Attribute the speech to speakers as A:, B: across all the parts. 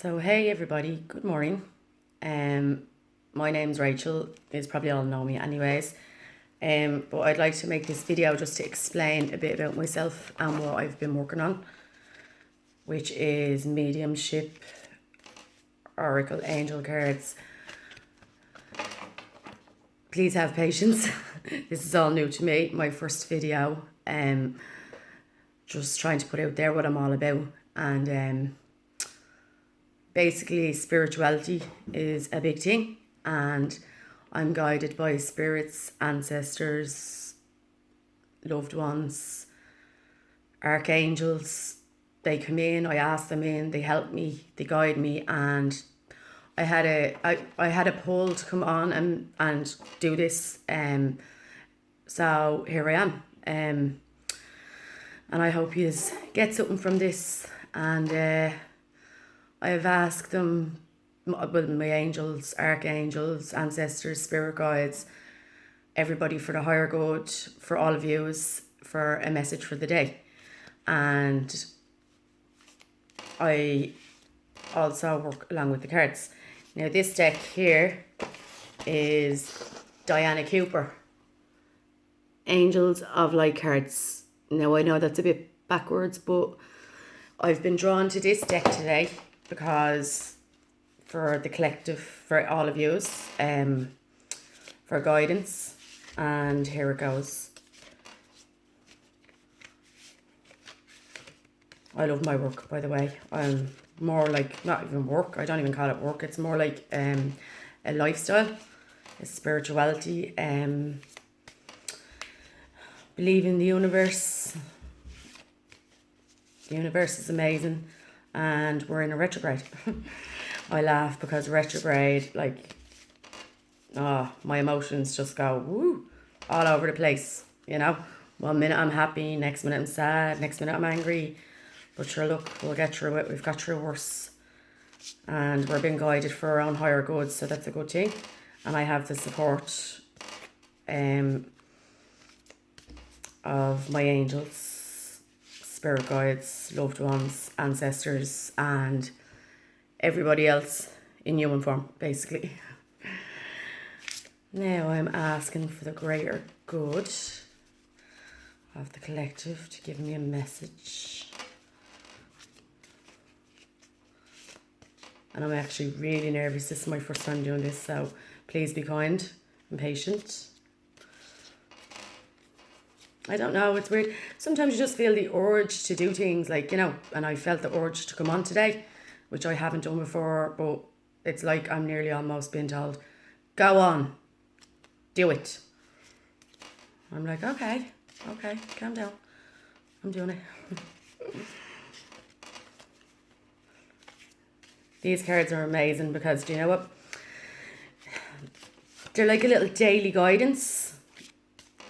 A: So hey everybody, good morning. My name's Rachel. You probably all know me anyways. But I'd like to make this video just to explain a bit about myself and what I've been working on, which is mediumship, oracle, angel cards. Please have patience. This is all new to me. My first video. Just trying to put out there what I'm all about, and basically spirituality is a big thing, and I'm guided by spirits, ancestors, loved ones, archangels. They come in, I ask them in, they help me, they guide me, and I had a poll to come on and do this, so here I am, and I hope you get something from this. And I've asked them, well, my angels, archangels, ancestors, spirit guides, everybody, for the higher good, for all of you, for a message for the day. And I also work along with the cards. Now this deck here is Diana Cooper, Angels of Light cards. Now I know that's a bit backwards, but I've been drawn to this deck today because for the collective, for all of yous, for guidance. And here it goes. I love my work, by the way. I'm more like, not even work, I don't even call it work, it's more like a lifestyle, a spirituality, believe in the universe. The universe is amazing, and we're in a retrograde. I laugh because retrograde, like, my emotions just go woo all over the place, you know. 1 minute I'm happy, next minute I'm sad, next minute I'm angry. But sure, look, we'll get through it. We've got through worse, and we're being guided for our own higher goods, so that's a good thing. And I have the support of my angels, spirit guides, loved ones, ancestors, and everybody else in human form, basically. Now I'm asking for the greater good of the collective to give me a message. And I'm actually really nervous. This is my first time doing this, so please be kind and patient. I don't know, it's weird. Sometimes you just feel the urge to do things, like, you know, and I felt the urge to come on today, which I haven't done before, but it's like I'm nearly almost being told, go on, do it. I'm like, okay, calm down. I'm doing it. These cards are amazing because, do you know what? They're like a little daily guidance,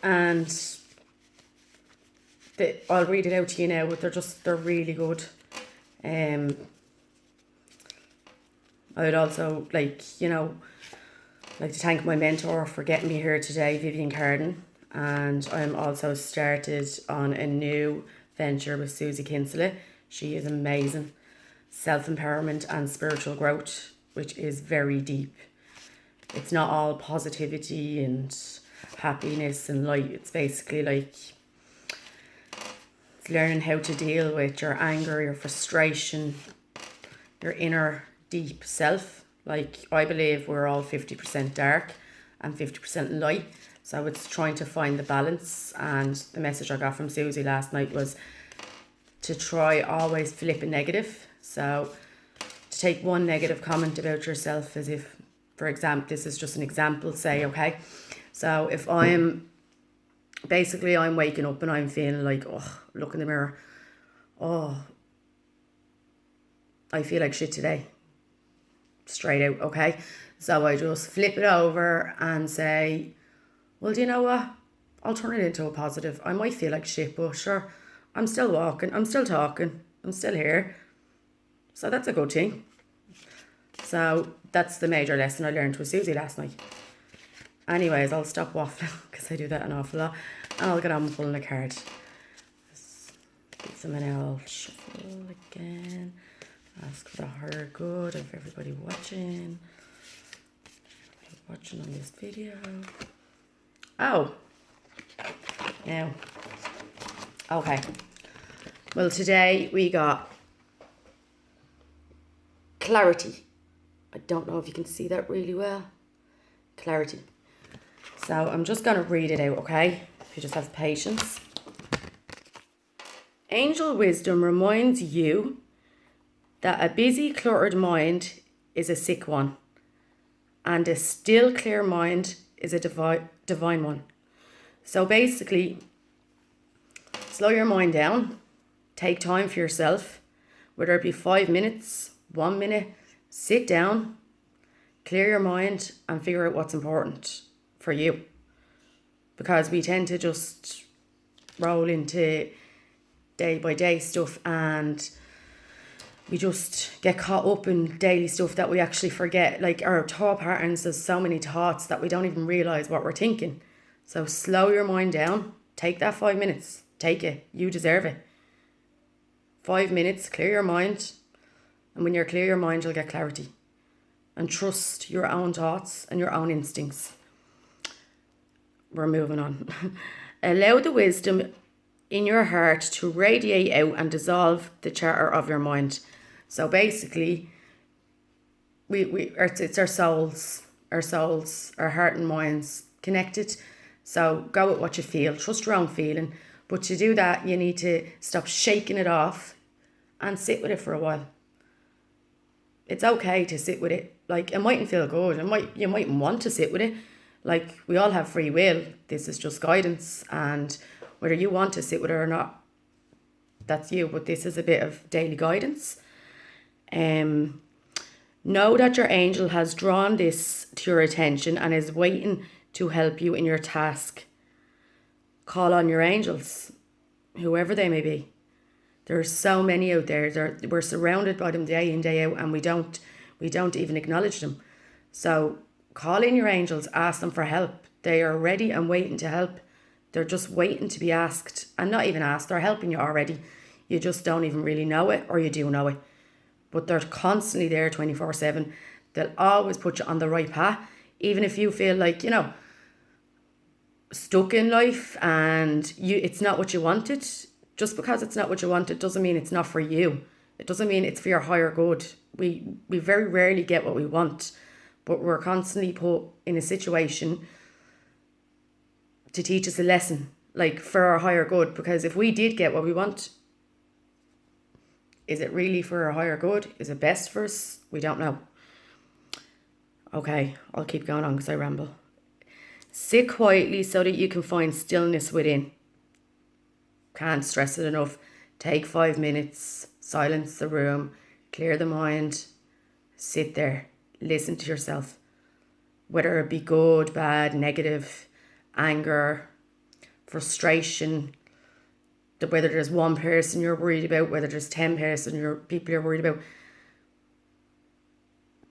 A: and I'll read it out to you now, but they're really good. I would also like to thank my mentor for getting me here today, Vivian Carden, and I'm also started on a new venture with Susie Kinsella. She is amazing. Self-empowerment and spiritual growth, which is very deep. It's not all positivity and happiness and light. It's basically like it's learning how to deal with your anger, your frustration, your inner deep self. Like, I believe we're all 50% dark and 50% light. So it's trying to find the balance. And the message I got from Susie last night was to try always flip a negative. So to take one negative comment about yourself as if, for example, this is just an example, say, okay, so if I'm waking up and I'm feeling like, oh, look in the mirror, oh, I feel like shit today, straight out, okay? So I just flip it over and say, well, do you know what? I'll turn it into a positive. I might feel like shit, but sure, I'm still walking, I'm still talking, I'm still here. So that's a good thing. So that's the major lesson I learned with Susie last night. Anyways, I'll stop waffling because I do that an awful lot. And I'll get on with pulling a card. Get some, and I'll shuffle again. I'll ask for the higher good of everybody watching. Watching on this video. Oh. Now. Okay. Well, today we got clarity. I don't know if you can see that really well. Clarity. So I'm just going to read it out, okay? If you just have patience. Angel wisdom reminds you that a busy, cluttered mind is a sick one, and a still, clear mind is a divine one. So basically, slow your mind down. Take time for yourself, whether it be 5 minutes, 1 minute. Sit down, clear your mind, and figure out what's important for you. Because we tend to just roll into day by day stuff, and we just get caught up in daily stuff that we actually forget. Like our thought patterns, there's so many thoughts that we don't even realise what we're thinking. So slow your mind down. Take that 5 minutes. Take it. You deserve it. 5 minutes, clear your mind. And when you're clear your mind, you'll get clarity. And trust your own thoughts and your own instincts. We're moving on. Allow the wisdom in your heart to radiate out and dissolve the chatter of your mind. So basically, it's our souls, our heart and minds connected. So go with what you feel, trust your own feeling. But to do that, you need to stop shaking it off and sit with it for a while. It's okay to sit with it. Like, it mightn't feel good. You mightn't want to sit with it. Like, we all have free will. This is just guidance, and whether you want to sit with it or not, that's you. But this is a bit of daily guidance. Know that your angel has drawn this to your attention and is waiting to help you in your task. Call on your angels, whoever they may be. There are so many out there. We're surrounded by them day in, day out, and we don't even acknowledge them. So call in your angels, ask them for help. They are ready and waiting to help. They're just waiting to be asked, and not even asked. They're helping you already. You just don't even really know it, or you do know it. But they're constantly there 24/7. They'll always put you on the right path, even if you feel like, stuck in life and it's not what you wanted. Just because it's not what you wanted doesn't mean it's not for you. It doesn't mean it's for your higher good. We very rarely get what we want, but we're constantly put in a situation to teach us a lesson, like for our higher good. Because if we did get what we want, is it really for our higher good? Is it best for us? We don't know. Okay, I'll keep going on because I ramble. Sit quietly so that you can find stillness within. Can't stress it enough. Take 5 minutes, silence the room, clear the mind, sit there, listen to yourself. Whether it be good, bad, negative, anger, frustration, whether there's one person you're worried about, whether there's 10 people you're worried about.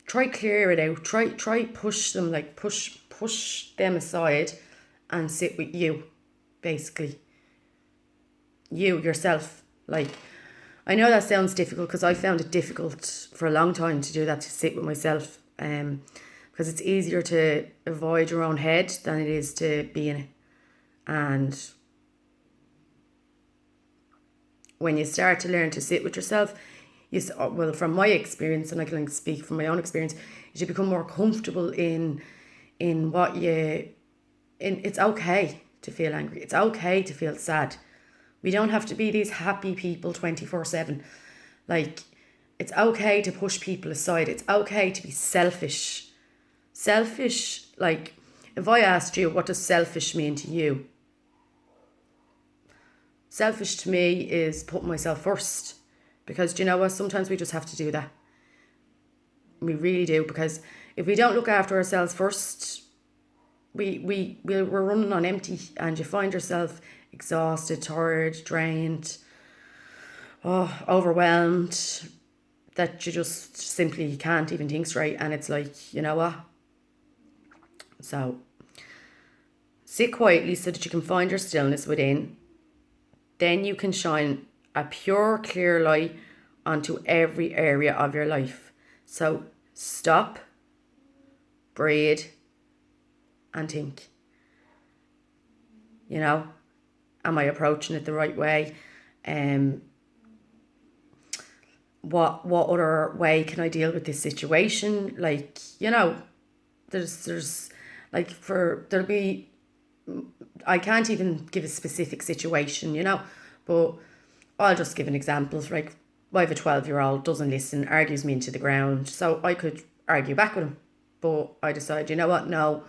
A: Try clear it out. Try push them, like push them aside and sit with you, basically. You, yourself. Like, I know that sounds difficult because I found it difficult for a long time to do that, to sit with myself. Because it's easier to avoid your own head than it is to be in it. And when you start to learn to sit with yourself, well, from my experience, and I can speak from my own experience, you become more comfortable in what it's okay to feel angry. It's okay to feel sad. We don't have to be these happy people 24/7. Like, it's okay to push people aside. It's okay to be selfish. Selfish, like, if I asked you, what does selfish mean to you? Selfish to me is putting myself first. Because do you know what? Sometimes we just have to do that. We really do. Because if we don't look after ourselves first, we're running on empty, and you find yourself exhausted, tired, drained, overwhelmed, that you just simply can't even think straight. And it's like, you know what? So sit quietly so that you can find your stillness within. Then you can shine a pure, clear light onto every area of your life. So stop, breathe, and think. You know, am I approaching it the right way? What other way can I deal with this situation? Like, you know, there's like there'll be, I can't even give a specific situation, you know, but I'll just give an example. Like, I have a 12-year-old, doesn't listen, argues me into the ground. So I could argue back with him. But I decide, you know what, no.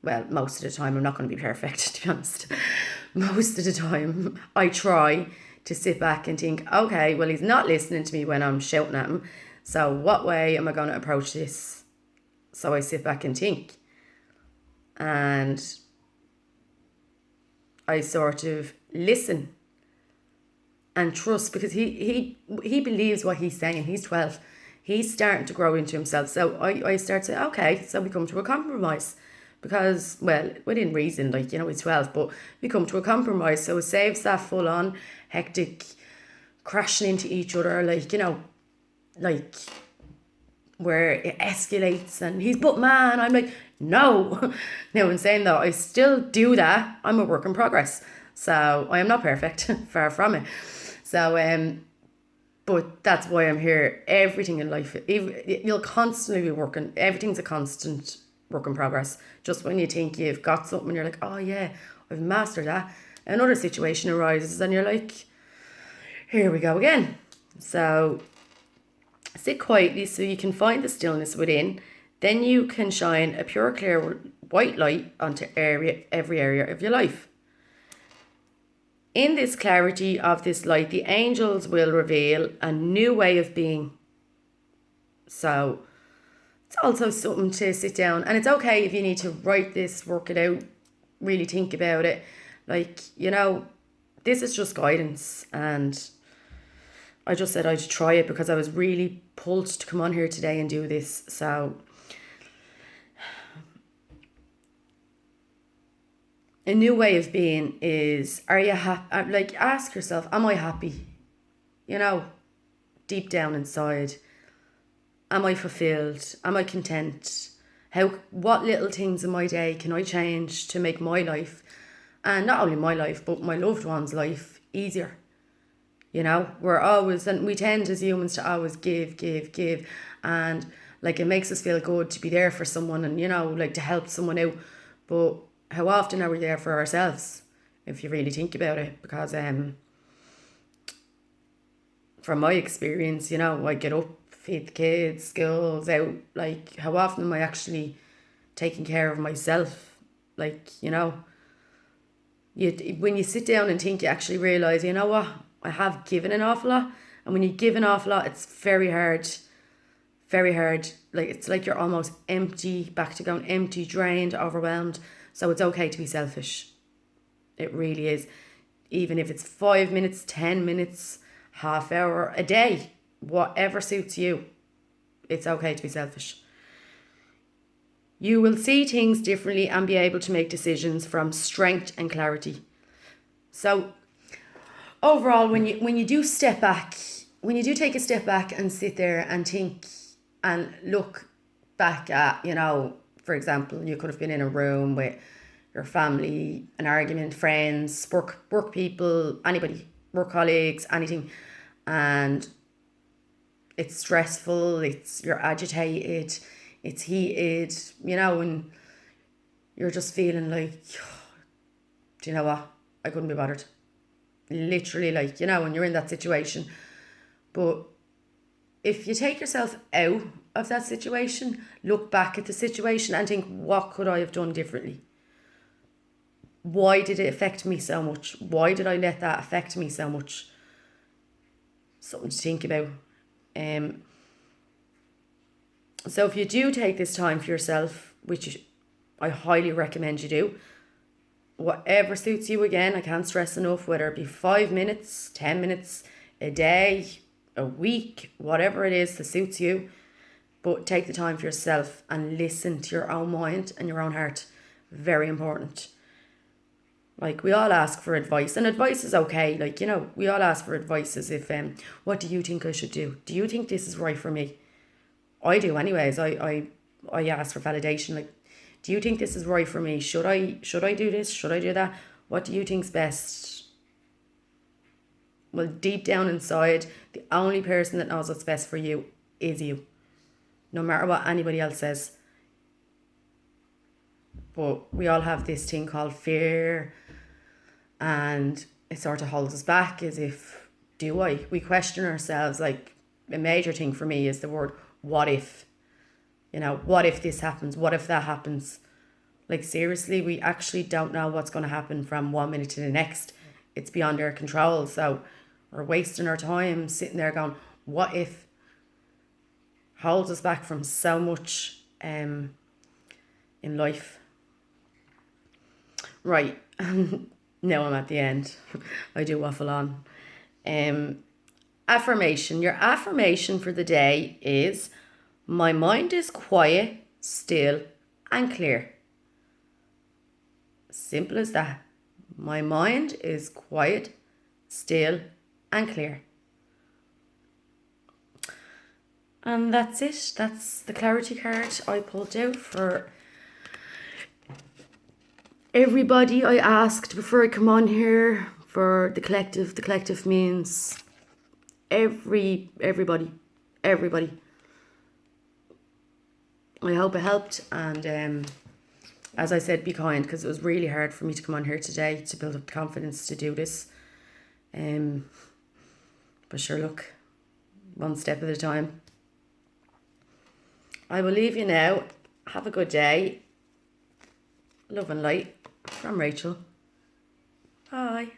A: Well, most of the time, I'm not going to be perfect, to be honest. Most of the time, I try to sit back and think, okay, well, he's not listening to me when I'm shouting at him. So what way am I going to approach this? So I sit back and think. And I sort of listen and trust, because he believes what he's saying. He's 12. He's starting to grow into himself. So I start to say, okay, so we come to a compromise. Because, well, within reason, like, you know, he's 12, but we come to a compromise. So it saves that full on, hectic, crashing into each other, like, you know, like, where it escalates and he's but man. I'm like, no. Now, in saying that, I still do that. I'm a work in progress. So I am not perfect, far from it. So, but that's why I'm here. Everything in life, you'll constantly be working. Everything's a constant work in progress. Just when you think you've got something, you're like, oh yeah, I've mastered that. Another situation arises and you're like, here we go again. So sit quietly so you can find the stillness within. Then you can shine a pure, clear white light onto every area of your life. In this clarity of this light, the angels will reveal a new way of being. So it's also something to sit down, and it's okay if you need to write this, work it out, really think about it. Like, you know, this is just guidance, and I just said I'd try it because I was really pulled to come on here today and do this. So a new way of being is, are you happy? Like, ask yourself, am I happy? You know, deep down inside. Am I fulfilled? Am I content? What little things in my day can I change to make my life, and not only my life, but my loved one's life, easier? You know, and we tend as humans to always give. And like, it makes us feel good to be there for someone and, you know, like, to help someone out. But how often are we there for ourselves, if you really think about it? Because from my experience, you know, I get up, feed the kids, schools, out. Like, how often am I actually taking care of myself? Like, you know, when you sit down and think, you actually realise, you know what, I have given an awful lot. And when you give an awful lot, it's very hard. Like, it's like you're almost empty, back to going empty, drained, overwhelmed. So it's okay to be selfish. It really is. Even if it's 5 minutes, 10 minutes, half hour, a day, whatever suits you, it's okay to be selfish. You will see things differently and be able to make decisions from strength and clarity. So overall, when you do step back, when you do take a step back and sit there and think and look back at, you know, for example, you could have been in a room with your family, an argument, friends, work people, anybody, work colleagues, anything, and it's stressful, you're agitated, it's heated, you know, and you're just feeling like, do you know what, I couldn't be bothered. Literally, like, you know, when you're in that situation. But if you take yourself out of that situation, look back at the situation and think, what could I have done differently? Why did it affect me so much? Why did I let that affect me so much? Something to think about. So if you do take this time for yourself, which I highly recommend you do, whatever suits you, again, I can't stress enough, whether it be 5 minutes, 10 minutes, a day, a week, whatever it is that suits you, but take the time for yourself and listen to your own mind and your own heart. Very important. Like, we all ask for advice, and advice is okay. Like, you know, we all ask for advice as if, what do you think I should do? Do you think this is right for me? I do anyways. I ask for validation. Like, do you think this is right for me? Should I do this? Should I do that? What do you think's best? Well, deep down inside, the only person that knows what's best for you is you. No matter what anybody else says. But we all have this thing called fear, and it sort of holds us back as if, do I? We question ourselves. Like, a major thing for me is the word what if. You know, what if this happens? What if that happens? Like, seriously, we actually don't know what's going to happen from 1 minute to the next. It's beyond our control. So we're wasting our time sitting there going, what if? Holds us back from so much in life. Right. Now I'm at the end. I do waffle on. Affirmation. Your affirmation for the day is, my mind is quiet, still, and clear. Simple as that. My mind is quiet, still, and clear. And that's it. That's the clarity card I pulled out for everybody. I asked before I come on here for the collective. The collective means everybody. I hope it helped, and as I said, be kind, because it was really hard for me to come on here today to build up the confidence to do this. But sure, look, one step at a time. I will leave you now. Have a good day. Love and light from Rachel. Bye.